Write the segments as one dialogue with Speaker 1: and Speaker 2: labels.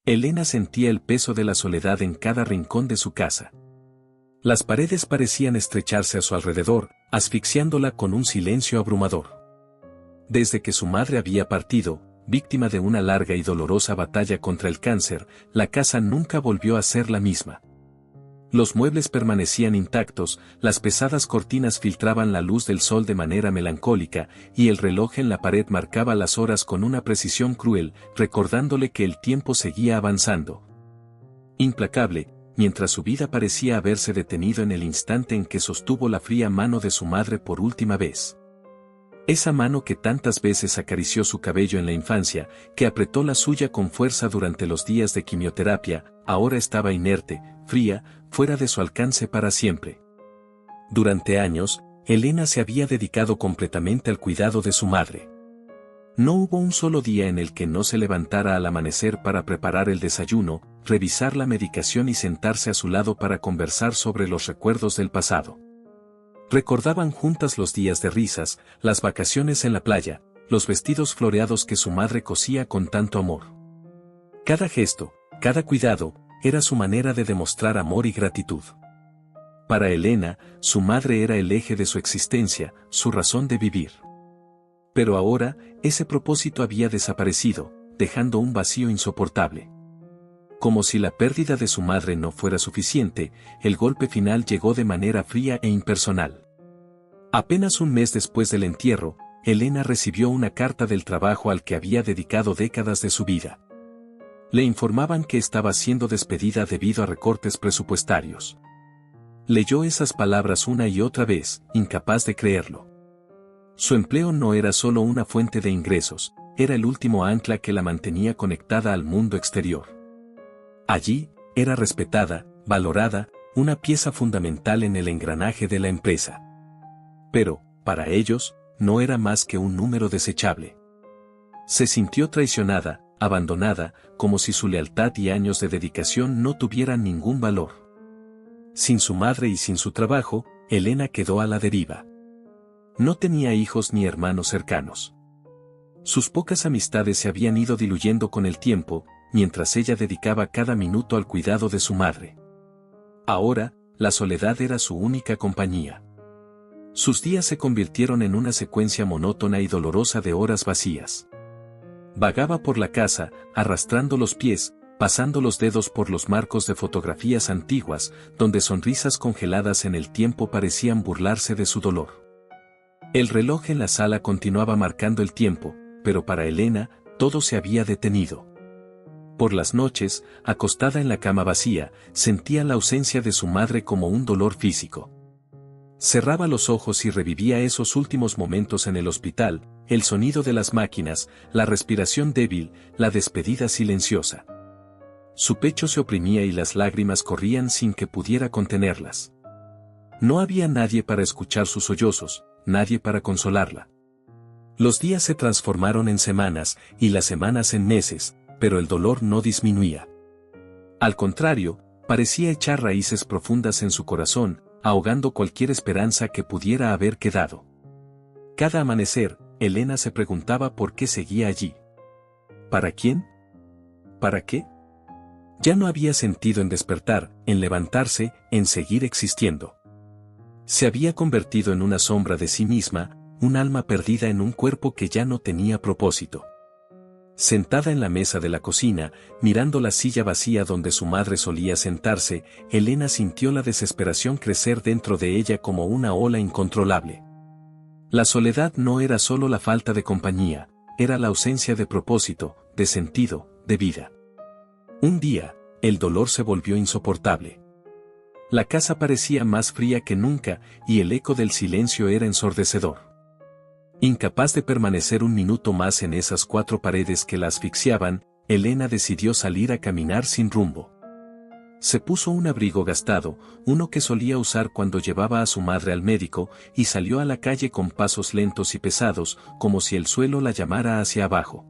Speaker 1: Elena sentía el peso de la soledad en cada rincón de su casa. Las paredes parecían estrecharse a su alrededor, asfixiándola con un silencio abrumador. Desde que su madre había partido, víctima de una larga y dolorosa batalla contra el cáncer, la casa nunca volvió a ser la misma. Los muebles permanecían intactos, las pesadas cortinas filtraban la luz del sol de manera melancólica, y el reloj en la pared marcaba las horas con una precisión cruel, recordándole que el tiempo seguía avanzando. Implacable, mientras su vida parecía haberse detenido en el instante en que sostuvo la fría mano de su madre por última vez. Esa mano que tantas veces acarició su cabello en la infancia, que apretó la suya con fuerza durante los días de quimioterapia, ahora estaba inerte, fría, fuera de su alcance para siempre. Durante años, Elena se había dedicado completamente al cuidado de su madre. No hubo un solo día en el que no se levantara al amanecer para preparar el desayuno, revisar la medicación y sentarse a su lado para conversar sobre los recuerdos del pasado. Recordaban juntas los días de risas, las vacaciones en la playa, los vestidos floreados que su madre cosía con tanto amor. Cada gesto, cada cuidado, era su manera de demostrar amor y gratitud. Para Elena, su madre era el eje de su existencia, su razón de vivir. Pero ahora, ese propósito había desaparecido, dejando un vacío insoportable. Como si la pérdida de su madre no fuera suficiente, el golpe final llegó de manera fría e impersonal. Apenas un mes después del entierro, Elena recibió una carta del trabajo al que había dedicado décadas de su vida. Le informaban que estaba siendo despedida debido a recortes presupuestarios. Leyó esas palabras una y otra vez, incapaz de creerlo. Su empleo no era solo una fuente de ingresos, era el último ancla que la mantenía conectada al mundo exterior. Allí, era respetada, valorada, una pieza fundamental en el engranaje de la empresa. Pero, para ellos, no era más que un número desechable. Se sintió traicionada, abandonada, como si su lealtad y años de dedicación no tuvieran ningún valor. Sin su madre y sin su trabajo, Elena quedó a la deriva. No tenía hijos ni hermanos cercanos. Sus pocas amistades se habían ido diluyendo con el tiempo, mientras ella dedicaba cada minuto al cuidado de su madre. Ahora, la soledad era su única compañía. Sus días se convirtieron en una secuencia monótona y dolorosa de horas vacías. Vagaba por la casa, arrastrando los pies, pasando los dedos por los marcos de fotografías antiguas, donde sonrisas congeladas en el tiempo parecían burlarse de su dolor. El reloj en la sala continuaba marcando el tiempo, pero para Elena, todo se había detenido. Por las noches, acostada en la cama vacía, sentía la ausencia de su madre como un dolor físico. Cerraba los ojos y revivía esos últimos momentos en el hospital, el sonido de las máquinas, la respiración débil, la despedida silenciosa. Su pecho se oprimía y las lágrimas corrían sin que pudiera contenerlas. No había nadie para escuchar sus sollozos, nadie para consolarla. Los días se transformaron en semanas, y las semanas en meses, pero el dolor no disminuía. Al contrario, parecía echar raíces profundas en su corazón, ahogando cualquier esperanza que pudiera haber quedado. Cada amanecer, Elena se preguntaba por qué seguía allí. ¿Para quién? ¿Para qué? Ya no había sentido en despertar, en levantarse, en seguir existiendo. Se había convertido en una sombra de sí misma, un alma perdida en un cuerpo que ya no tenía propósito. Sentada en la mesa de la cocina, mirando la silla vacía donde su madre solía sentarse, Elena sintió la desesperación crecer dentro de ella como una ola incontrolable. La soledad no era solo la falta de compañía, era la ausencia de propósito, de sentido, de vida. Un día, el dolor se volvió insoportable. La casa parecía más fría que nunca, y el eco del silencio era ensordecedor. Incapaz de permanecer un minuto más en esas cuatro paredes que la asfixiaban, Elena decidió salir a caminar sin rumbo. Se puso un abrigo gastado, uno que solía usar cuando llevaba a su madre al médico, y salió a la calle con pasos lentos y pesados, como si el suelo la llamara hacia abajo.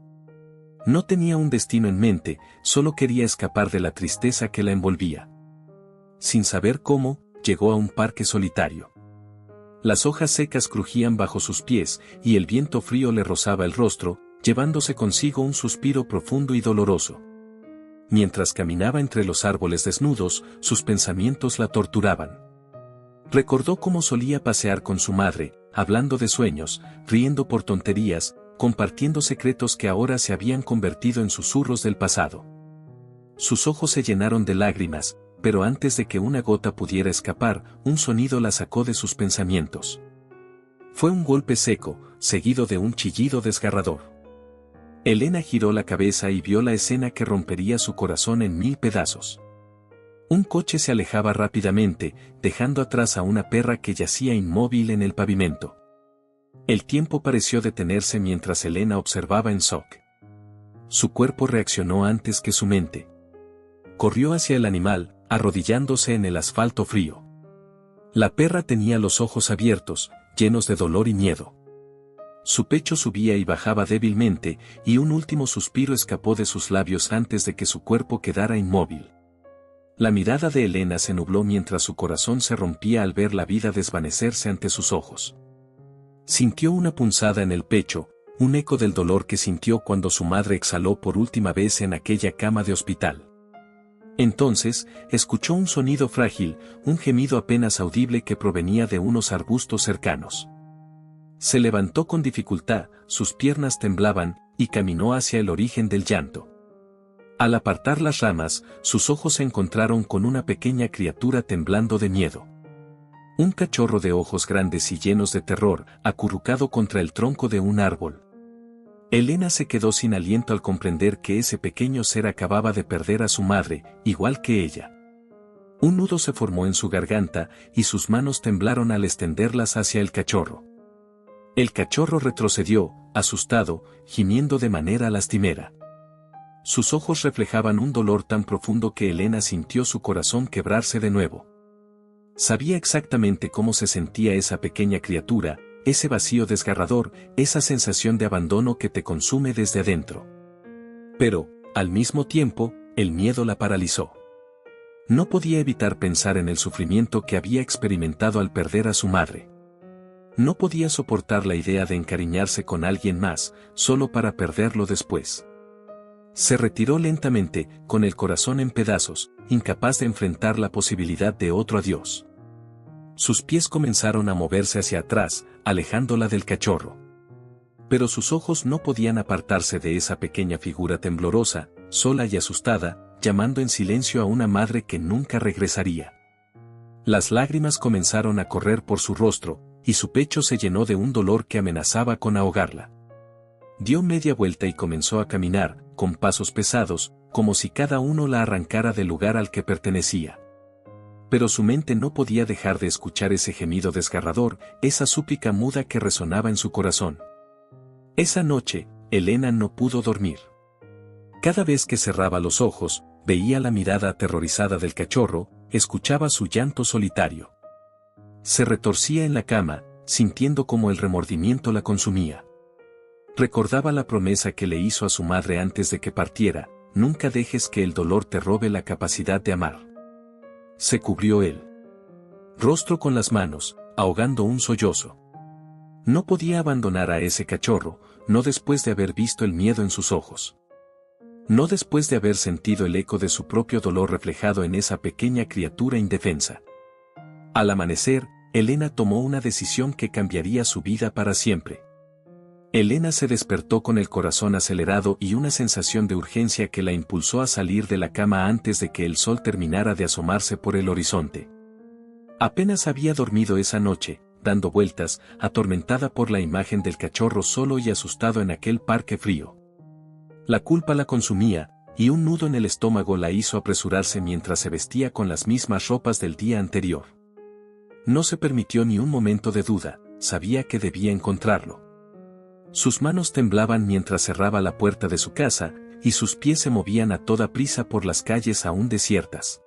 Speaker 1: No tenía un destino en mente, solo quería escapar de la tristeza que la envolvía. Sin saber cómo, llegó a un parque solitario. Las hojas secas crujían bajo sus pies, y el viento frío le rozaba el rostro, llevándose consigo un suspiro profundo y doloroso. Mientras caminaba entre los árboles desnudos, sus pensamientos la torturaban. Recordó cómo solía pasear con su madre, hablando de sueños, riendo por tonterías, compartiendo secretos que ahora se habían convertido en susurros del pasado. Sus ojos se llenaron de lágrimas, pero antes de que una gota pudiera escapar, un sonido la sacó de sus pensamientos. Fue un golpe seco, seguido de un chillido desgarrador. Elena giró la cabeza y vio la escena que rompería su corazón en 1000 pedazos. Un coche se alejaba rápidamente, dejando atrás a una perra que yacía inmóvil en el pavimento. El tiempo pareció detenerse mientras Elena observaba en shock. Su cuerpo reaccionó antes que su mente. Corrió hacia el animal, arrodillándose en el asfalto frío. La perra tenía los ojos abiertos, llenos de dolor y miedo. Su pecho subía y bajaba débilmente, y un último suspiro escapó de sus labios antes de que su cuerpo quedara inmóvil. La mirada de Elena se nubló mientras su corazón se rompía al ver la vida desvanecerse ante sus ojos. Sintió una punzada en el pecho, un eco del dolor que sintió cuando su madre exhaló por última vez en aquella cama de hospital. Entonces, escuchó un sonido frágil, un gemido apenas audible que provenía de unos arbustos cercanos. Se levantó con dificultad, sus piernas temblaban, y caminó hacia el origen del llanto. Al apartar las ramas, sus ojos se encontraron con una pequeña criatura temblando de miedo. Un cachorro de ojos grandes y llenos de terror, acurrucado contra el tronco de un árbol. Elena se quedó sin aliento al comprender que ese pequeño ser acababa de perder a su madre, igual que ella. Un nudo se formó en su garganta, y sus manos temblaron al extenderlas hacia el cachorro. El cachorro retrocedió, asustado, gimiendo de manera lastimera. Sus ojos reflejaban un dolor tan profundo que Elena sintió su corazón quebrarse de nuevo. Sabía exactamente cómo se sentía esa pequeña criatura, ese vacío desgarrador, esa sensación de abandono que te consume desde adentro. Pero, al mismo tiempo, el miedo la paralizó. No podía evitar pensar en el sufrimiento que había experimentado al perder a su madre. No podía soportar la idea de encariñarse con alguien más, solo para perderlo después. Se retiró lentamente, con el corazón en pedazos, incapaz de enfrentar la posibilidad de otro adiós. Sus pies comenzaron a moverse hacia atrás, alejándola del cachorro. Pero sus ojos no podían apartarse de esa pequeña figura temblorosa, sola y asustada, llamando en silencio a una madre que nunca regresaría. Las lágrimas comenzaron a correr por su rostro, y su pecho se llenó de un dolor que amenazaba con ahogarla. Dio media vuelta y comenzó a caminar, con pasos pesados, como si cada uno la arrancara del lugar al que pertenecía. Pero su mente no podía dejar de escuchar ese gemido desgarrador, esa súplica muda que resonaba en su corazón. Esa noche, Elena no pudo dormir. Cada vez que cerraba los ojos, veía la mirada aterrorizada del cachorro, escuchaba su llanto solitario. Se retorcía en la cama, sintiendo como el remordimiento la consumía. Recordaba la promesa que le hizo a su madre antes de que partiera: nunca dejes que el dolor te robe la capacidad de amar. Se cubrió el rostro con las manos, ahogando un sollozo. No podía abandonar a ese cachorro, no después de haber visto el miedo en sus ojos. No después de haber sentido el eco de su propio dolor reflejado en esa pequeña criatura indefensa. Al amanecer, Elena tomó una decisión que cambiaría su vida para siempre. Elena se despertó con el corazón acelerado y una sensación de urgencia que la impulsó a salir de la cama antes de que el sol terminara de asomarse por el horizonte. Apenas había dormido esa noche, dando vueltas, atormentada por la imagen del cachorro solo y asustado en aquel parque frío. La culpa la consumía, y un nudo en el estómago la hizo apresurarse mientras se vestía con las mismas ropas del día anterior. No se permitió ni un momento de duda, sabía que debía encontrarlo. Sus manos temblaban mientras cerraba la puerta de su casa, y sus pies se movían a toda prisa por las calles aún desiertas.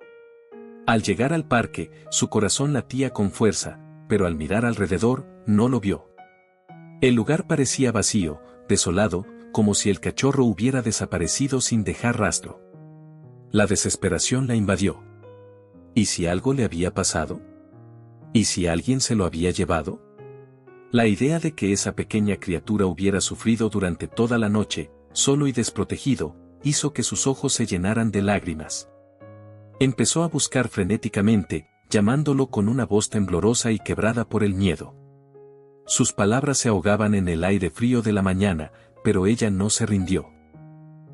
Speaker 1: Al llegar al parque, su corazón latía con fuerza, pero al mirar alrededor, no lo vio. El lugar parecía vacío, desolado, como si el cachorro hubiera desaparecido sin dejar rastro. La desesperación la invadió. ¿Y si algo le había pasado? ¿Y si alguien se lo había llevado? La idea de que esa pequeña criatura hubiera sufrido durante toda la noche, solo y desprotegido, hizo que sus ojos se llenaran de lágrimas. Empezó a buscar frenéticamente, llamándolo con una voz temblorosa y quebrada por el miedo. Sus palabras se ahogaban en el aire frío de la mañana, pero ella no se rindió.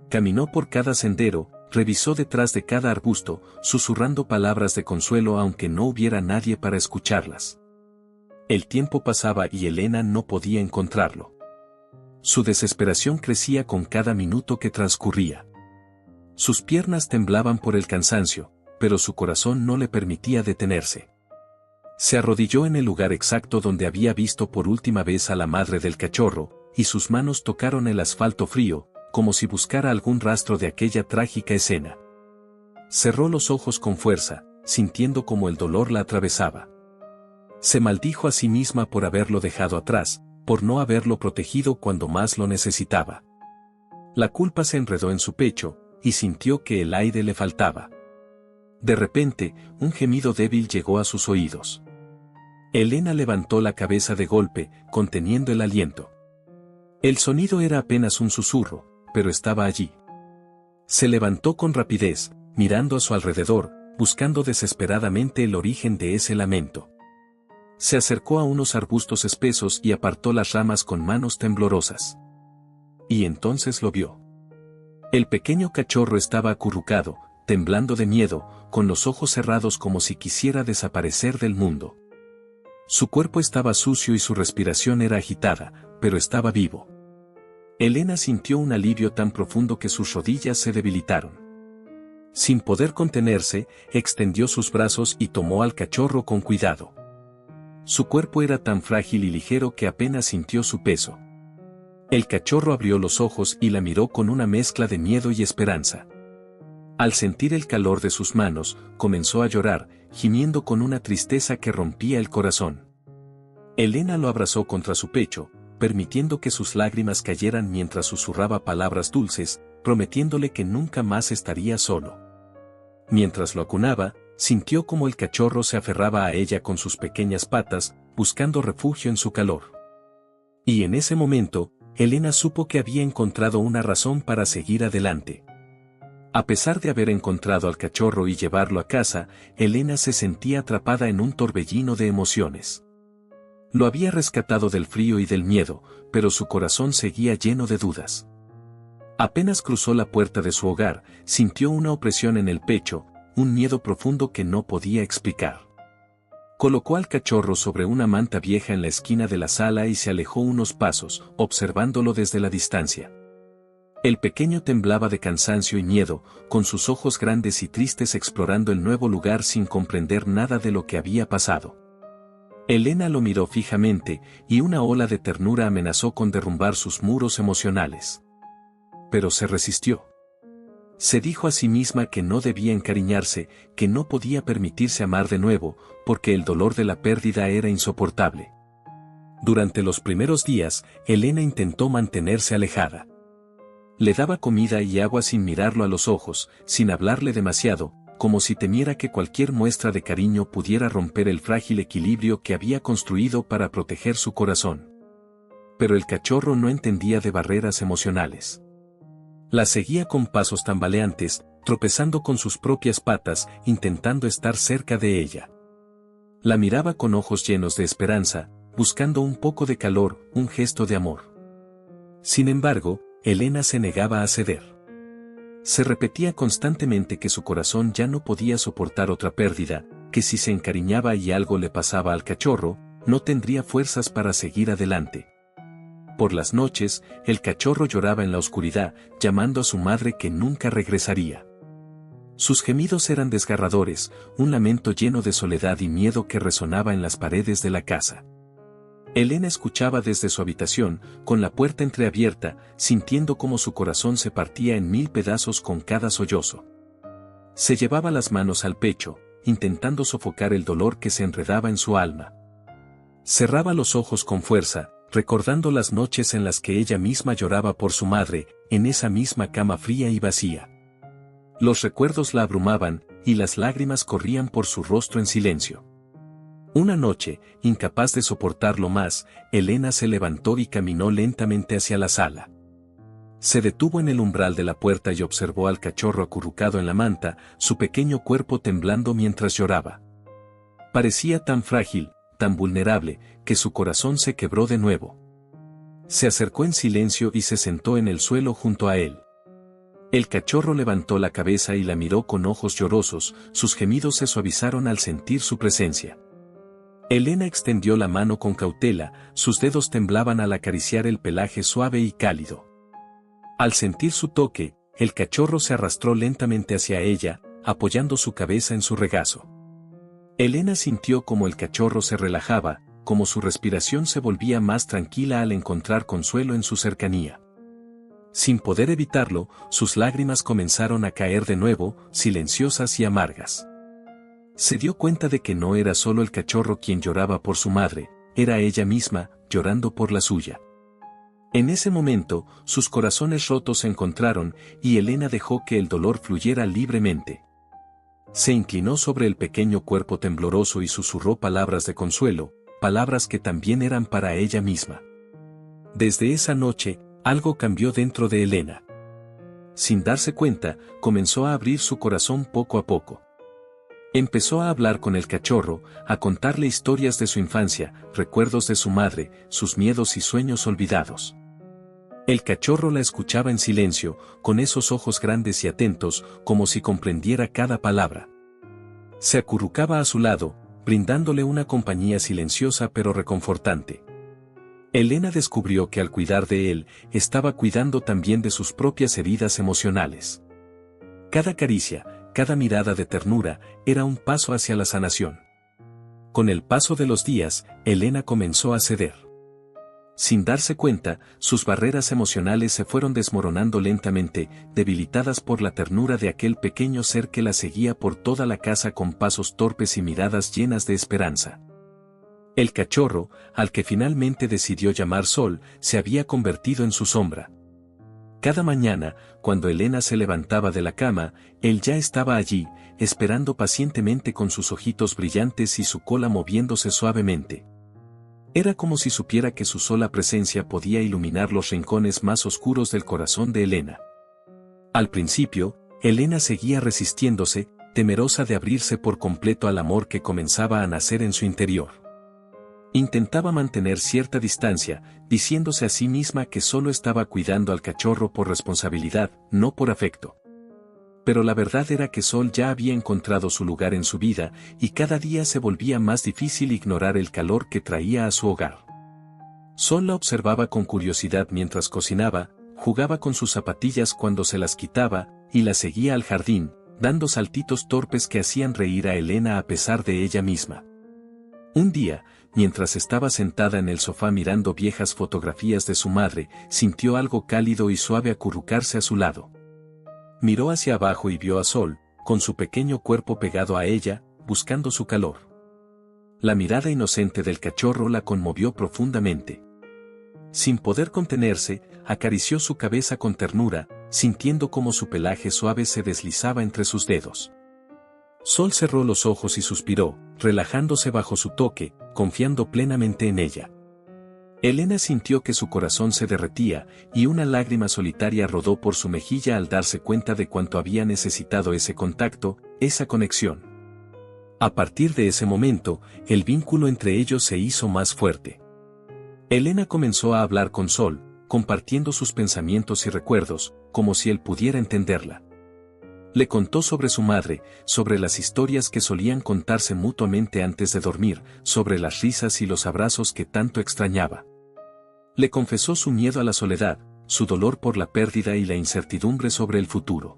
Speaker 1: Caminó por cada sendero, revisó detrás de cada arbusto, susurrando palabras de consuelo aunque no hubiera nadie para escucharlas. El tiempo pasaba y Elena no podía encontrarlo. Su desesperación crecía con cada minuto que transcurría. Sus piernas temblaban por el cansancio, pero su corazón no le permitía detenerse. Se arrodilló en el lugar exacto donde había visto por última vez a la madre del cachorro, y sus manos tocaron el asfalto frío, como si buscara algún rastro de aquella trágica escena. Cerró los ojos con fuerza, sintiendo como el dolor la atravesaba. Se maldijo a sí misma por haberlo dejado atrás, por no haberlo protegido cuando más lo necesitaba. La culpa se enredó en su pecho, y sintió que el aire le faltaba. De repente, un gemido débil llegó a sus oídos. Elena levantó la cabeza de golpe, conteniendo el aliento. El sonido era apenas un susurro, pero estaba allí. Se levantó con rapidez, mirando a su alrededor, buscando desesperadamente el origen de ese lamento. Se acercó a unos arbustos espesos y apartó las ramas con manos temblorosas. Y entonces lo vio. El pequeño cachorro estaba acurrucado, temblando de miedo, con los ojos cerrados como si quisiera desaparecer del mundo. Su cuerpo estaba sucio y su respiración era agitada, pero estaba vivo. Elena sintió un alivio tan profundo que sus rodillas se debilitaron. Sin poder contenerse, extendió sus brazos y tomó al cachorro con cuidado. Su cuerpo era tan frágil y ligero que apenas sintió su peso. El cachorro abrió los ojos y la miró con una mezcla de miedo y esperanza. Al sentir el calor de sus manos, comenzó a llorar, gimiendo con una tristeza que rompía el corazón. Elena lo abrazó contra su pecho, permitiendo que sus lágrimas cayeran mientras susurraba palabras dulces, prometiéndole que nunca más estaría solo. Mientras lo acunaba, sintió como el cachorro se aferraba a ella con sus pequeñas patas, buscando refugio en su calor. Y en ese momento, Elena supo que había encontrado una razón para seguir adelante. A pesar de haber encontrado al cachorro y llevarlo a casa, Elena se sentía atrapada en un torbellino de emociones. Lo había rescatado del frío y del miedo, pero su corazón seguía lleno de dudas. Apenas cruzó la puerta de su hogar, sintió una opresión en el pecho, un miedo profundo que no podía explicar. Colocó al cachorro sobre una manta vieja en la esquina de la sala y se alejó unos pasos, observándolo desde la distancia. El pequeño temblaba de cansancio y miedo, con sus ojos grandes y tristes explorando el nuevo lugar sin comprender nada de lo que había pasado. Elena lo miró fijamente, y una ola de ternura amenazó con derrumbar sus muros emocionales. Pero se resistió. Se dijo a sí misma que no debía encariñarse, que no podía permitirse amar de nuevo, porque el dolor de la pérdida era insoportable. Durante los primeros días, Elena intentó mantenerse alejada. Le daba comida y agua sin mirarlo a los ojos, sin hablarle demasiado, como si temiera que cualquier muestra de cariño pudiera romper el frágil equilibrio que había construido para proteger su corazón. Pero el cachorro no entendía de barreras emocionales. La seguía con pasos tambaleantes, tropezando con sus propias patas, intentando estar cerca de ella. La miraba con ojos llenos de esperanza, buscando un poco de calor, un gesto de amor. Sin embargo, Elena se negaba a ceder. Se repetía constantemente que su corazón ya no podía soportar otra pérdida, que si se encariñaba y algo le pasaba al cachorro, no tendría fuerzas para seguir adelante. Por las noches, el cachorro lloraba en la oscuridad, llamando a su madre que nunca regresaría. Sus gemidos eran desgarradores, un lamento lleno de soledad y miedo que resonaba en las paredes de la casa. Elena escuchaba desde su habitación, con la puerta entreabierta, sintiendo cómo su corazón se partía en 1000 pedazos con cada sollozo. Se llevaba las manos al pecho, intentando sofocar el dolor que se enredaba en su alma. Cerraba los ojos con fuerza, recordando las noches en las que ella misma lloraba por su madre, en esa misma cama fría y vacía. Los recuerdos la abrumaban, y las lágrimas corrían por su rostro en silencio. Una noche, incapaz de soportarlo más, Elena se levantó y caminó lentamente hacia la sala. Se detuvo en el umbral de la puerta y observó al cachorro acurrucado en la manta, su pequeño cuerpo temblando mientras lloraba. Parecía tan frágil, tan vulnerable, que su corazón se quebró de nuevo. Se acercó en silencio y se sentó en el suelo junto a él. El cachorro levantó la cabeza y la miró con ojos llorosos, sus gemidos se suavizaron al sentir su presencia. Elena extendió la mano con cautela, sus dedos temblaban al acariciar el pelaje suave y cálido. Al sentir su toque, el cachorro se arrastró lentamente hacia ella, apoyando su cabeza en su regazo. Elena sintió como el cachorro se relajaba, como su respiración se volvía más tranquila al encontrar consuelo en su cercanía. Sin poder evitarlo, sus lágrimas comenzaron a caer de nuevo, silenciosas y amargas. Se dio cuenta de que no era solo el cachorro quien lloraba por su madre, era ella misma, llorando por la suya. En ese momento, sus corazones rotos se encontraron, y Elena dejó que el dolor fluyera libremente. Se inclinó sobre el pequeño cuerpo tembloroso y susurró palabras de consuelo, palabras que también eran para ella misma. Desde esa noche, algo cambió dentro de Elena. Sin darse cuenta, comenzó a abrir su corazón poco a poco. Empezó a hablar con el cachorro, a contarle historias de su infancia, recuerdos de su madre, sus miedos y sueños olvidados. El cachorro la escuchaba en silencio, con esos ojos grandes y atentos, como si comprendiera cada palabra. Se acurrucaba a su lado, brindándole una compañía silenciosa pero reconfortante. Elena descubrió que al cuidar de él, estaba cuidando también de sus propias heridas emocionales. Cada caricia, cada mirada de ternura, era un paso hacia la sanación. Con el paso de los días, Elena comenzó a ceder. Sin darse cuenta, sus barreras emocionales se fueron desmoronando lentamente, debilitadas por la ternura de aquel pequeño ser que la seguía por toda la casa con pasos torpes y miradas llenas de esperanza. El cachorro, al que finalmente decidió llamar Sol, se había convertido en su sombra. Cada mañana, cuando Elena se levantaba de la cama, él ya estaba allí, esperando pacientemente con sus ojitos brillantes y su cola moviéndose suavemente. Era como si supiera que su sola presencia podía iluminar los rincones más oscuros del corazón de Elena. Al principio, Elena seguía resistiéndose, temerosa de abrirse por completo al amor que comenzaba a nacer en su interior. Intentaba mantener cierta distancia, diciéndose a sí misma que solo estaba cuidando al cachorro por responsabilidad, no por afecto. Pero la verdad era que Sol ya había encontrado su lugar en su vida, y cada día se volvía más difícil ignorar el calor que traía a su hogar. Sol la observaba con curiosidad mientras cocinaba, jugaba con sus zapatillas cuando se las quitaba, y la seguía al jardín, dando saltitos torpes que hacían reír a Elena a pesar de ella misma. Un día, mientras estaba sentada en el sofá mirando viejas fotografías de su madre, sintió algo cálido y suave acurrucarse a su lado. Miró hacia abajo y vio a Sol, con su pequeño cuerpo pegado a ella, buscando su calor. La mirada inocente del cachorro la conmovió profundamente. Sin poder contenerse, acarició su cabeza con ternura, sintiendo cómo su pelaje suave se deslizaba entre sus dedos. Sol cerró los ojos y suspiró, relajándose bajo su toque, confiando plenamente en ella. Elena sintió que su corazón se derretía, y una lágrima solitaria rodó por su mejilla al darse cuenta de cuánto había necesitado ese contacto, esa conexión. A partir de ese momento, el vínculo entre ellos se hizo más fuerte. Elena comenzó a hablar con Sol, compartiendo sus pensamientos y recuerdos, como si él pudiera entenderla. Le contó sobre su madre, sobre las historias que solían contarse mutuamente antes de dormir, sobre las risas y los abrazos que tanto extrañaba. Le confesó su miedo a la soledad, su dolor por la pérdida y la incertidumbre sobre el futuro.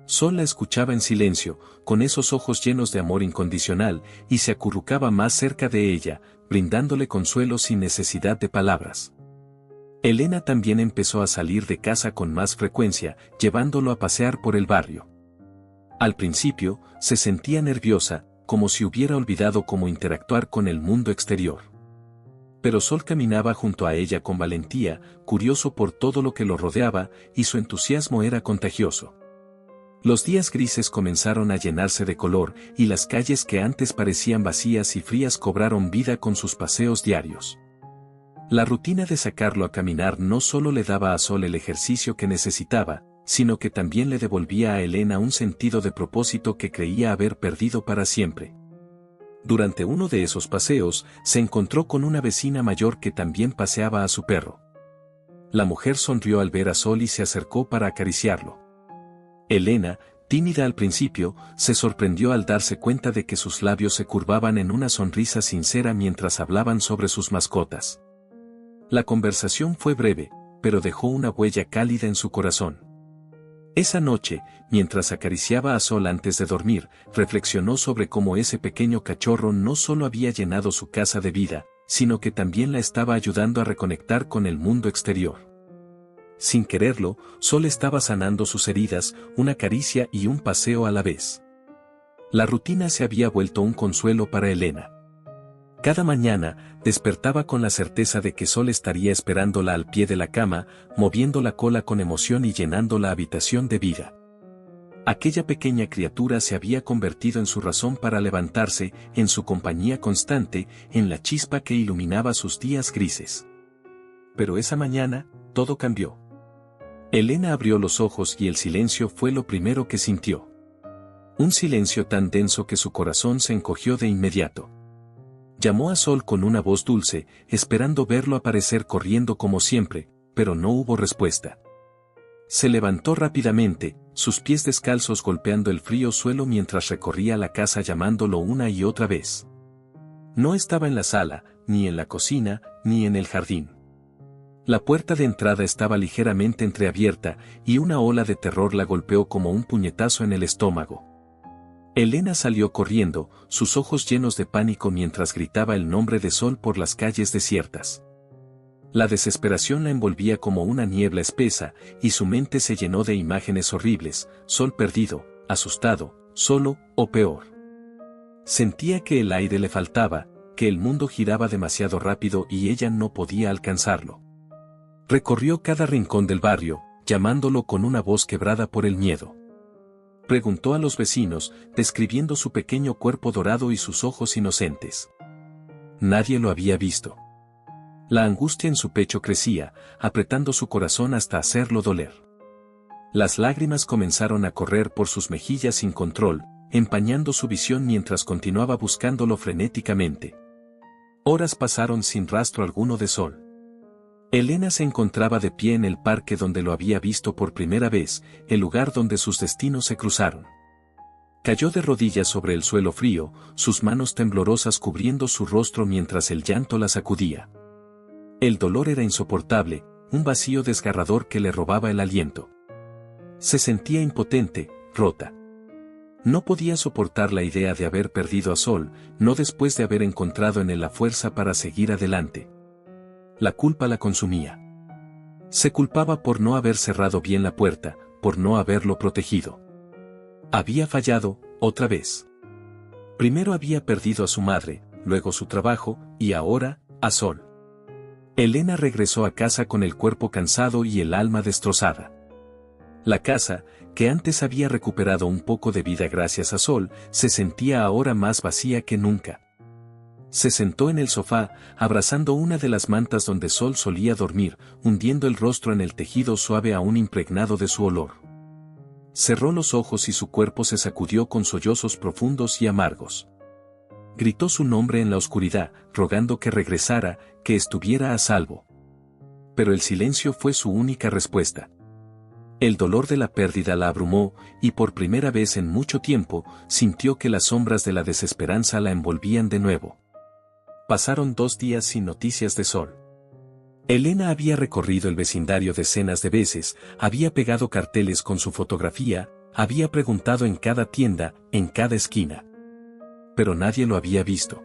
Speaker 1: Sol la escuchaba en silencio, con esos ojos llenos de amor incondicional, y se acurrucaba más cerca de ella, brindándole consuelo sin necesidad de palabras. Elena también empezó a salir de casa con más frecuencia, llevándolo a pasear por el barrio. Al principio, se sentía nerviosa, como si hubiera olvidado cómo interactuar con el mundo exterior. Pero Sol caminaba junto a ella con valentía, curioso por todo lo que lo rodeaba, y su entusiasmo era contagioso. Los días grises comenzaron a llenarse de color, y las calles que antes parecían vacías y frías cobraron vida con sus paseos diarios. La rutina de sacarlo a caminar no solo le daba a Sol el ejercicio que necesitaba, sino que también le devolvía a Elena un sentido de propósito que creía haber perdido para siempre. Durante uno de esos paseos, se encontró con una vecina mayor que también paseaba a su perro. La mujer sonrió al ver a Sol y se acercó para acariciarlo. Elena, tímida al principio, se sorprendió al darse cuenta de que sus labios se curvaban en una sonrisa sincera mientras hablaban sobre sus mascotas. La conversación fue breve, pero dejó una huella cálida en su corazón. Esa noche, mientras acariciaba a Sol antes de dormir, reflexionó sobre cómo ese pequeño cachorro no solo había llenado su casa de vida, sino que también la estaba ayudando a reconectar con el mundo exterior. Sin quererlo, Sol estaba sanando sus heridas, una caricia y un paseo a la vez. La rutina se había vuelto un consuelo para Elena. Cada mañana, despertaba con la certeza de que Sol estaría esperándola al pie de la cama, moviendo la cola con emoción y llenando la habitación de vida. Aquella pequeña criatura se había convertido en su razón para levantarse, en su compañía constante, en la chispa que iluminaba sus días grises. Pero esa mañana, todo cambió. Elena abrió los ojos y el silencio fue lo primero que sintió. Un silencio tan denso que su corazón se encogió de inmediato. Llamó a Sol con una voz dulce, esperando verlo aparecer corriendo como siempre, pero no hubo respuesta. Se levantó rápidamente, sus pies descalzos golpeando el frío suelo mientras recorría la casa llamándolo una y otra vez. No estaba en la sala, ni en la cocina, ni en el jardín. La puerta de entrada estaba ligeramente entreabierta, y una ola de terror la golpeó como un puñetazo en el estómago. Elena salió corriendo, sus ojos llenos de pánico mientras gritaba el nombre de Sol por las calles desiertas. La desesperación la envolvía como una niebla espesa, y su mente se llenó de imágenes horribles: Sol perdido, asustado, solo, o peor. Sentía que el aire le faltaba, que el mundo giraba demasiado rápido y ella no podía alcanzarlo. Recorrió cada rincón del barrio, llamándolo con una voz quebrada por el miedo. Preguntó a los vecinos, describiendo su pequeño cuerpo dorado y sus ojos inocentes. Nadie lo había visto. La angustia en su pecho crecía, apretando su corazón hasta hacerlo doler. Las lágrimas comenzaron a correr por sus mejillas sin control, empañando su visión mientras continuaba buscándolo frenéticamente. Horas pasaron sin rastro alguno de Sol. Elena se encontraba de pie en el parque donde lo había visto por primera vez, el lugar donde sus destinos se cruzaron. Cayó de rodillas sobre el suelo frío, sus manos temblorosas cubriendo su rostro mientras el llanto la sacudía. El dolor era insoportable, un vacío desgarrador que le robaba el aliento. Se sentía impotente, rota. No podía soportar la idea de haber perdido a Sol, no después de haber encontrado en él la fuerza para seguir adelante. La culpa la consumía. Se culpaba por no haber cerrado bien la puerta, por no haberlo protegido. Había fallado, otra vez. Primero había perdido a su madre, luego su trabajo, y ahora, a Sol. Elena regresó a casa con el cuerpo cansado y el alma destrozada. La casa, que antes había recuperado un poco de vida gracias a Sol, se sentía ahora más vacía que nunca. Se sentó en el sofá, abrazando una de las mantas donde Sol solía dormir, hundiendo el rostro en el tejido suave aún impregnado de su olor. Cerró los ojos y su cuerpo se sacudió con sollozos profundos y amargos. Gritó su nombre en la oscuridad, rogando que regresara, que estuviera a salvo. Pero el silencio fue su única respuesta. El dolor de la pérdida la abrumó, y por primera vez en mucho tiempo, sintió que las sombras de la desesperanza la envolvían de nuevo. Pasaron 2 días sin noticias de Sol. Elena había recorrido el vecindario decenas de veces, había pegado carteles con su fotografía, había preguntado en cada tienda, en cada esquina. Pero nadie lo había visto.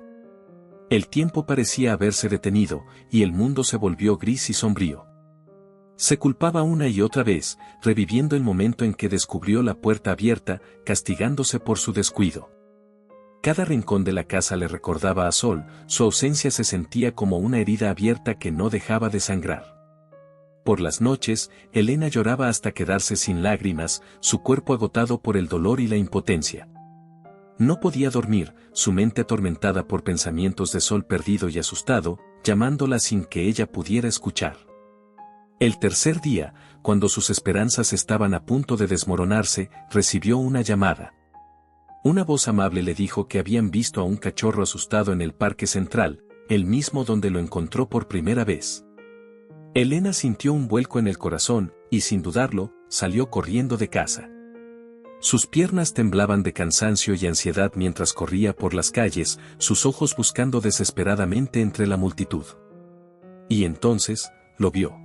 Speaker 1: El tiempo parecía haberse detenido, y el mundo se volvió gris y sombrío. Se culpaba una y otra vez, reviviendo el momento en que descubrió la puerta abierta, castigándose por su descuido. Cada rincón de la casa le recordaba a Sol, su ausencia se sentía como una herida abierta que no dejaba de sangrar. Por las noches, Elena lloraba hasta quedarse sin lágrimas, su cuerpo agotado por el dolor y la impotencia. No podía dormir, su mente atormentada por pensamientos de Sol perdido y asustado, llamándola sin que ella pudiera escuchar. El tercer día, cuando sus esperanzas estaban a punto de desmoronarse, recibió una llamada. Una voz amable le dijo que habían visto a un cachorro asustado en el parque central, el mismo donde lo encontró por primera vez. Elena sintió un vuelco en el corazón, y sin dudarlo, salió corriendo de casa. Sus piernas temblaban de cansancio y ansiedad mientras corría por las calles, sus ojos buscando desesperadamente entre la multitud. Y entonces, lo vio.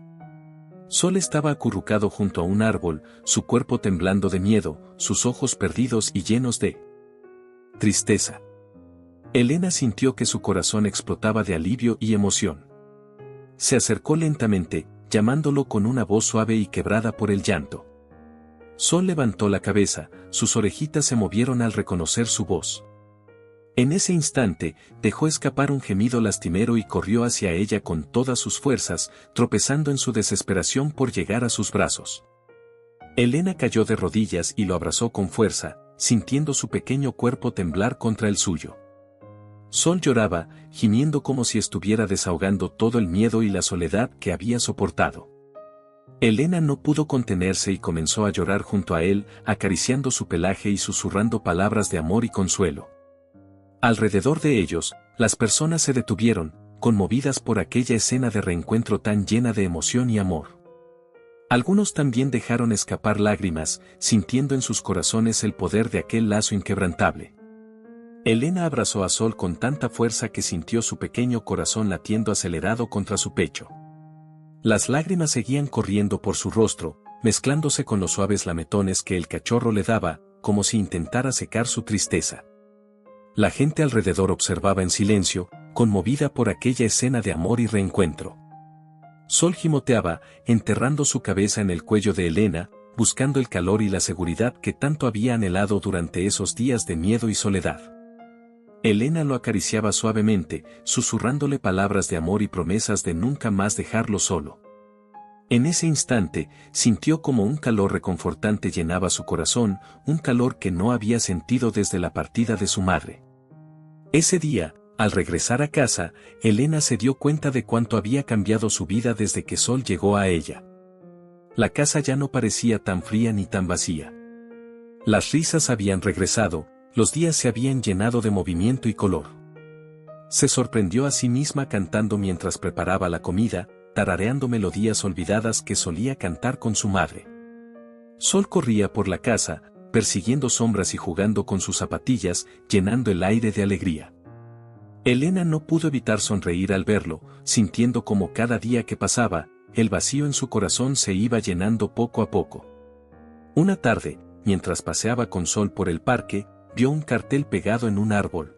Speaker 1: Sol estaba acurrucado junto a un árbol, su cuerpo temblando de miedo, sus ojos perdidos y llenos de tristeza. Elena sintió que su corazón explotaba de alivio y emoción. Se acercó lentamente, llamándolo con una voz suave y quebrada por el llanto. Sol levantó la cabeza, sus orejitas se movieron al reconocer su voz. En ese instante, dejó escapar un gemido lastimero y corrió hacia ella con todas sus fuerzas, tropezando en su desesperación por llegar a sus brazos. Elena cayó de rodillas y lo abrazó con fuerza, sintiendo su pequeño cuerpo temblar contra el suyo. Sol lloraba, gimiendo como si estuviera desahogando todo el miedo y la soledad que había soportado. Elena no pudo contenerse y comenzó a llorar junto a él, acariciando su pelaje y susurrando palabras de amor y consuelo. Alrededor de ellos, las personas se detuvieron, conmovidas por aquella escena de reencuentro tan llena de emoción y amor. Algunos también dejaron escapar lágrimas, sintiendo en sus corazones el poder de aquel lazo inquebrantable. Elena abrazó a Sol con tanta fuerza que sintió su pequeño corazón latiendo acelerado contra su pecho. Las lágrimas seguían corriendo por su rostro, mezclándose con los suaves lametones que el cachorro le daba, como si intentara secar su tristeza. La gente alrededor observaba en silencio, conmovida por aquella escena de amor y reencuentro. Sol gimoteaba, enterrando su cabeza en el cuello de Elena, buscando el calor y la seguridad que tanto había anhelado durante esos días de miedo y soledad. Elena lo acariciaba suavemente, susurrándole palabras de amor y promesas de nunca más dejarlo solo. En ese instante, sintió como un calor reconfortante llenaba su corazón, un calor que no había sentido desde la partida de su madre. Ese día, al regresar a casa, Elena se dio cuenta de cuánto había cambiado su vida desde que Sol llegó a ella. La casa ya no parecía tan fría ni tan vacía. Las risas habían regresado, los días se habían llenado de movimiento y color. Se sorprendió a sí misma cantando mientras preparaba la comida, tarareando melodías olvidadas que solía cantar con su madre. Sol corría por la casa, persiguiendo sombras y jugando con sus zapatillas, llenando el aire de alegría. Elena no pudo evitar sonreír al verlo, sintiendo como cada día que pasaba, el vacío en su corazón se iba llenando poco a poco. Una tarde, mientras paseaba con Sol por el parque, vio un cartel pegado en un árbol.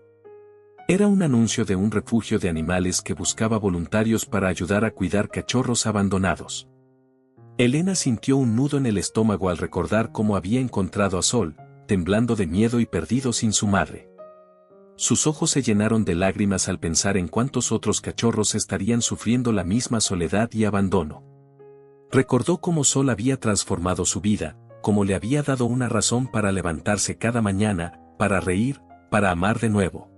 Speaker 1: Era un anuncio de un refugio de animales que buscaba voluntarios para ayudar a cuidar cachorros abandonados. Elena sintió un nudo en el estómago al recordar cómo había encontrado a Sol, temblando de miedo y perdido sin su madre. Sus ojos se llenaron de lágrimas al pensar en cuántos otros cachorros estarían sufriendo la misma soledad y abandono. Recordó cómo Sol había transformado su vida, cómo le había dado una razón para levantarse cada mañana, para reír, para amar de nuevo.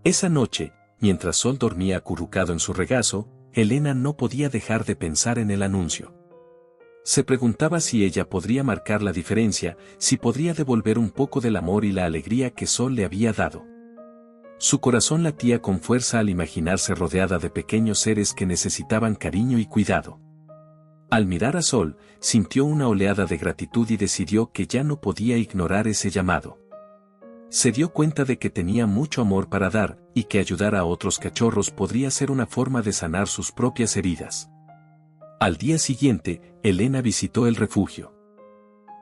Speaker 1: Esa noche, mientras Sol dormía acurrucado en su regazo, Elena no podía dejar de pensar en el anuncio. Se preguntaba si ella podría marcar la diferencia, si podría devolver un poco del amor y la alegría que Sol le había dado. Su corazón latía con fuerza al imaginarse rodeada de pequeños seres que necesitaban cariño y cuidado. Al mirar a Sol, sintió una oleada de gratitud y decidió que ya no podía ignorar ese llamado. Se dio cuenta de que tenía mucho amor para dar, y que ayudar a otros cachorros podría ser una forma de sanar sus propias heridas. Al día siguiente, Elena visitó el refugio.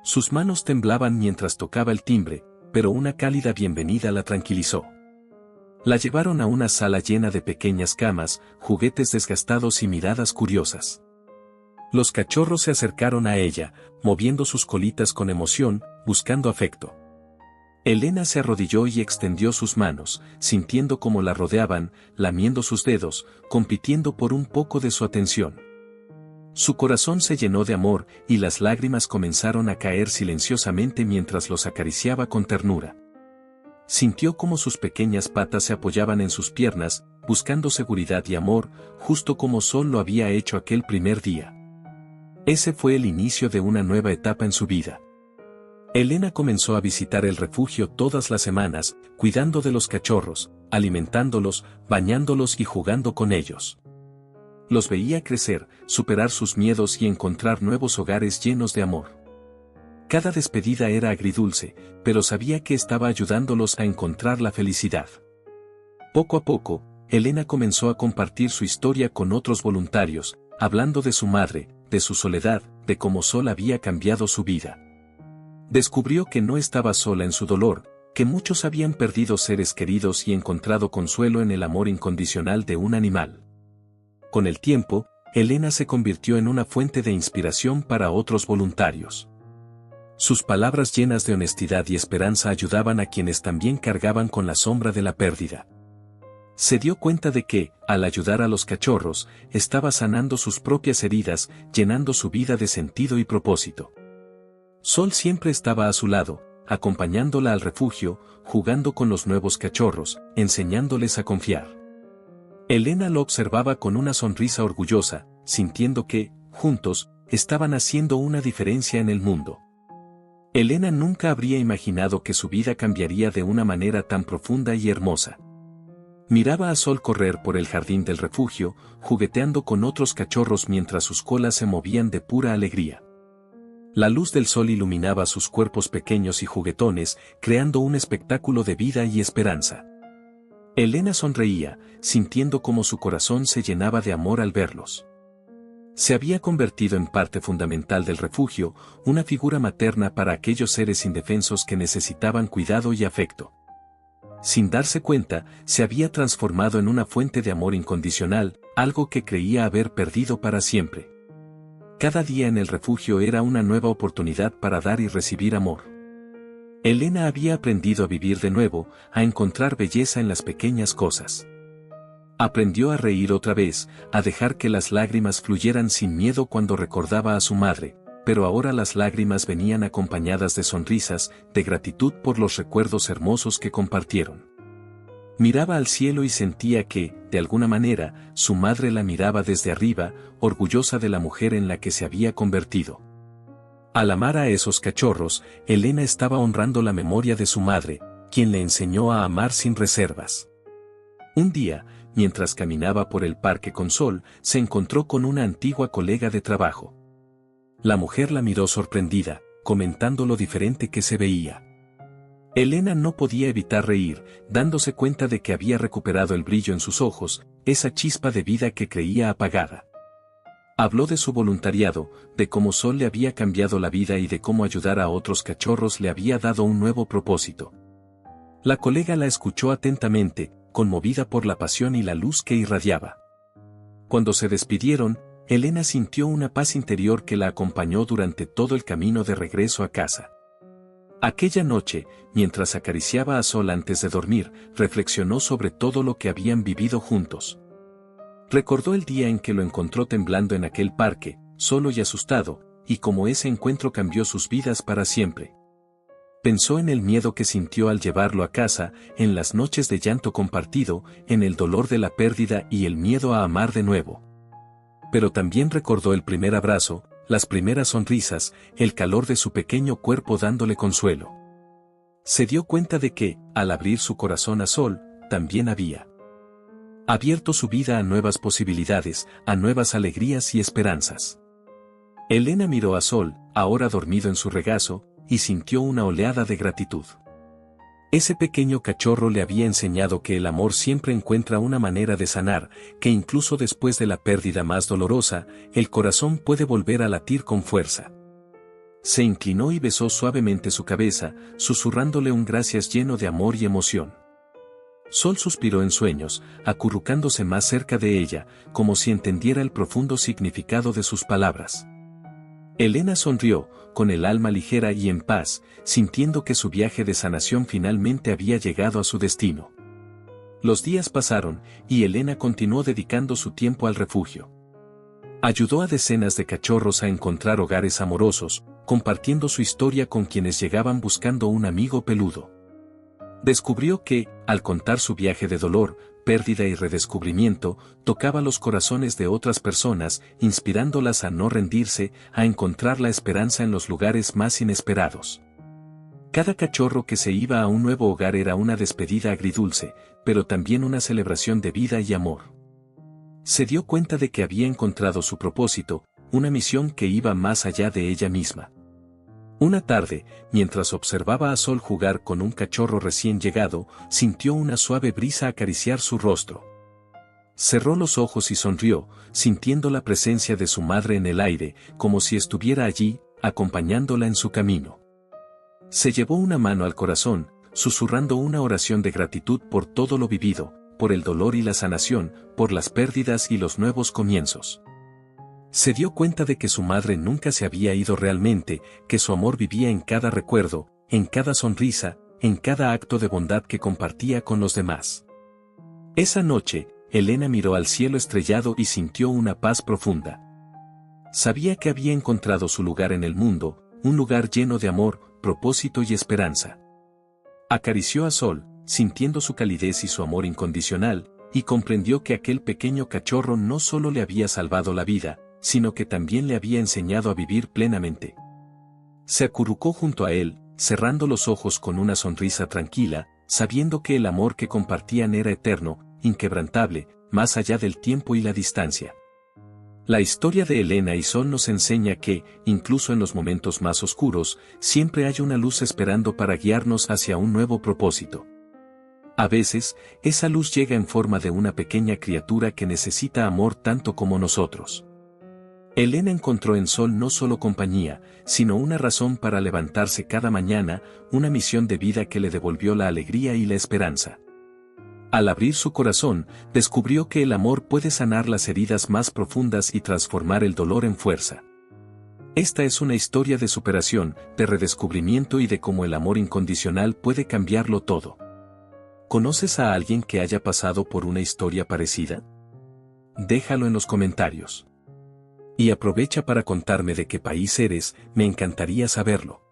Speaker 1: Sus manos temblaban mientras tocaba el timbre, pero una cálida bienvenida la tranquilizó. La llevaron a una sala llena de pequeñas camas, juguetes desgastados y miradas curiosas. Los cachorros se acercaron a ella, moviendo sus colitas con emoción, buscando afecto. Elena se arrodilló y extendió sus manos, sintiendo cómo la rodeaban, lamiendo sus dedos, compitiendo por un poco de su atención. Su corazón se llenó de amor, y las lágrimas comenzaron a caer silenciosamente mientras los acariciaba con ternura. Sintió cómo sus pequeñas patas se apoyaban en sus piernas, buscando seguridad y amor, justo como Sol lo había hecho aquel primer día. Ese fue el inicio de una nueva etapa en su vida. Elena comenzó a visitar el refugio todas las semanas, cuidando de los cachorros, alimentándolos, bañándolos y jugando con ellos. Los veía crecer, superar sus miedos y encontrar nuevos hogares llenos de amor. Cada despedida era agridulce, pero sabía que estaba ayudándolos a encontrar la felicidad. Poco a poco, Elena comenzó a compartir su historia con otros voluntarios, hablando de su madre, de su soledad, de cómo Sol había cambiado su vida. Descubrió que no estaba sola en su dolor, que muchos habían perdido seres queridos y encontrado consuelo en el amor incondicional de un animal. Con el tiempo, Elena se convirtió en una fuente de inspiración para otros voluntarios. Sus palabras llenas de honestidad y esperanza ayudaban a quienes también cargaban con la sombra de la pérdida. Se dio cuenta de que, al ayudar a los cachorros, estaba sanando sus propias heridas, llenando su vida de sentido y propósito. Sol siempre estaba a su lado, acompañándola al refugio, jugando con los nuevos cachorros, enseñándoles a confiar. Elena lo observaba con una sonrisa orgullosa, sintiendo que, juntos, estaban haciendo una diferencia en el mundo. Elena nunca habría imaginado que su vida cambiaría de una manera tan profunda y hermosa. Miraba a Sol correr por el jardín del refugio, jugueteando con otros cachorros mientras sus colas se movían de pura alegría. La luz del sol iluminaba sus cuerpos pequeños y juguetones, creando un espectáculo de vida y esperanza. Elena sonreía, sintiendo cómo su corazón se llenaba de amor al verlos. Se había convertido en parte fundamental del refugio, una figura materna para aquellos seres indefensos que necesitaban cuidado y afecto. Sin darse cuenta, se había transformado en una fuente de amor incondicional, algo que creía haber perdido para siempre. Cada día en el refugio era una nueva oportunidad para dar y recibir amor. Elena había aprendido a vivir de nuevo, a encontrar belleza en las pequeñas cosas. Aprendió a reír otra vez, a dejar que las lágrimas fluyeran sin miedo cuando recordaba a su madre, pero ahora las lágrimas venían acompañadas de sonrisas, de gratitud por los recuerdos hermosos que compartieron. Miraba al cielo y sentía que, de alguna manera, su madre la miraba desde arriba, orgullosa de la mujer en la que se había convertido. Al amar a esos cachorros, Elena estaba honrando la memoria de su madre, quien le enseñó a amar sin reservas. Un día, mientras caminaba por el parque con Sol, se encontró con una antigua colega de trabajo. La mujer la miró sorprendida, comentando lo diferente que se veía. Elena no podía evitar reír, dándose cuenta de que había recuperado el brillo en sus ojos, esa chispa de vida que creía apagada. Habló de su voluntariado, de cómo Sol le había cambiado la vida y de cómo ayudar a otros cachorros le había dado un nuevo propósito. La colega la escuchó atentamente, conmovida por la pasión y la luz que irradiaba. Cuando se despidieron, Elena sintió una paz interior que la acompañó durante todo el camino de regreso a casa. Aquella noche, mientras acariciaba a Sol antes de dormir, reflexionó sobre todo lo que habían vivido juntos. Recordó el día en que lo encontró temblando en aquel parque, solo y asustado, y cómo ese encuentro cambió sus vidas para siempre. Pensó en el miedo que sintió al llevarlo a casa, en las noches de llanto compartido, en el dolor de la pérdida y el miedo a amar de nuevo. Pero también recordó el primer abrazo, las primeras sonrisas, el calor de su pequeño cuerpo dándole consuelo. Se dio cuenta de que, al abrir su corazón a Sol, también había abierto su vida a nuevas posibilidades, a nuevas alegrías y esperanzas. Elena miró a Sol, ahora dormido en su regazo, y sintió una oleada de gratitud. Ese pequeño cachorro le había enseñado que el amor siempre encuentra una manera de sanar, que incluso después de la pérdida más dolorosa, el corazón puede volver a latir con fuerza. Se inclinó y besó suavemente su cabeza, susurrándole un gracias lleno de amor y emoción. Sol suspiró en sueños, acurrucándose más cerca de ella, como si entendiera el profundo significado de sus palabras. Elena sonrió, con el alma ligera y en paz, sintiendo que su viaje de sanación finalmente había llegado a su destino. Los días pasaron, y Elena continuó dedicando su tiempo al refugio. Ayudó a decenas de cachorros a encontrar hogares amorosos, compartiendo su historia con quienes llegaban buscando un amigo peludo. Descubrió que, al contar su viaje de dolor, pérdida y redescubrimiento, tocaba los corazones de otras personas, inspirándolas a no rendirse, a encontrar la esperanza en los lugares más inesperados. Cada cachorro que se iba a un nuevo hogar era una despedida agridulce, pero también una celebración de vida y amor. Se dio cuenta de que había encontrado su propósito, una misión que iba más allá de ella misma. Una tarde, mientras observaba a Sol jugar con un cachorro recién llegado, sintió una suave brisa acariciar su rostro. Cerró los ojos y sonrió, sintiendo la presencia de su madre en el aire, como si estuviera allí, acompañándola en su camino. Se llevó una mano al corazón, susurrando una oración de gratitud por todo lo vivido, por el dolor y la sanación, por las pérdidas y los nuevos comienzos. Se dio cuenta de que su madre nunca se había ido realmente, que su amor vivía en cada recuerdo, en cada sonrisa, en cada acto de bondad que compartía con los demás. Esa noche, Elena miró al cielo estrellado y sintió una paz profunda. Sabía que había encontrado su lugar en el mundo, un lugar lleno de amor, propósito y esperanza. Acarició a Sol, sintiendo su calidez y su amor incondicional, y comprendió que aquel pequeño cachorro no solo le había salvado la vida, sino que también le había enseñado a vivir plenamente. Se acurrucó junto a él, cerrando los ojos con una sonrisa tranquila, sabiendo que el amor que compartían era eterno, inquebrantable, más allá del tiempo y la distancia. La historia de Elena y Sol nos enseña que, incluso en los momentos más oscuros, siempre hay una luz esperando para guiarnos hacia un nuevo propósito. A veces, esa luz llega en forma de una pequeña criatura que necesita amor tanto como nosotros. Elena encontró en Sol no solo compañía, sino una razón para levantarse cada mañana, una misión de vida que le devolvió la alegría y la esperanza. Al abrir su corazón, descubrió que el amor puede sanar las heridas más profundas y transformar el dolor en fuerza. Esta es una historia de superación, de redescubrimiento y de cómo el amor incondicional puede cambiarlo todo. ¿Conoces a alguien que haya pasado por una historia parecida? Déjalo en los comentarios. Y aprovecha para contarme de qué país eres, me encantaría saberlo.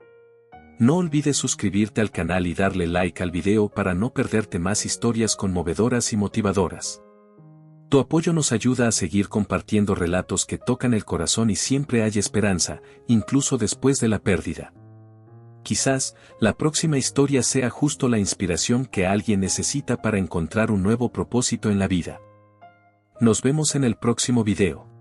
Speaker 1: No olvides suscribirte al canal y darle like al video para no perderte más historias conmovedoras y motivadoras. Tu apoyo nos ayuda a seguir compartiendo relatos que tocan el corazón y siempre hay esperanza, incluso después de la pérdida. Quizás, la próxima historia sea justo la inspiración que alguien necesita para encontrar un nuevo propósito en la vida. Nos vemos en el próximo video.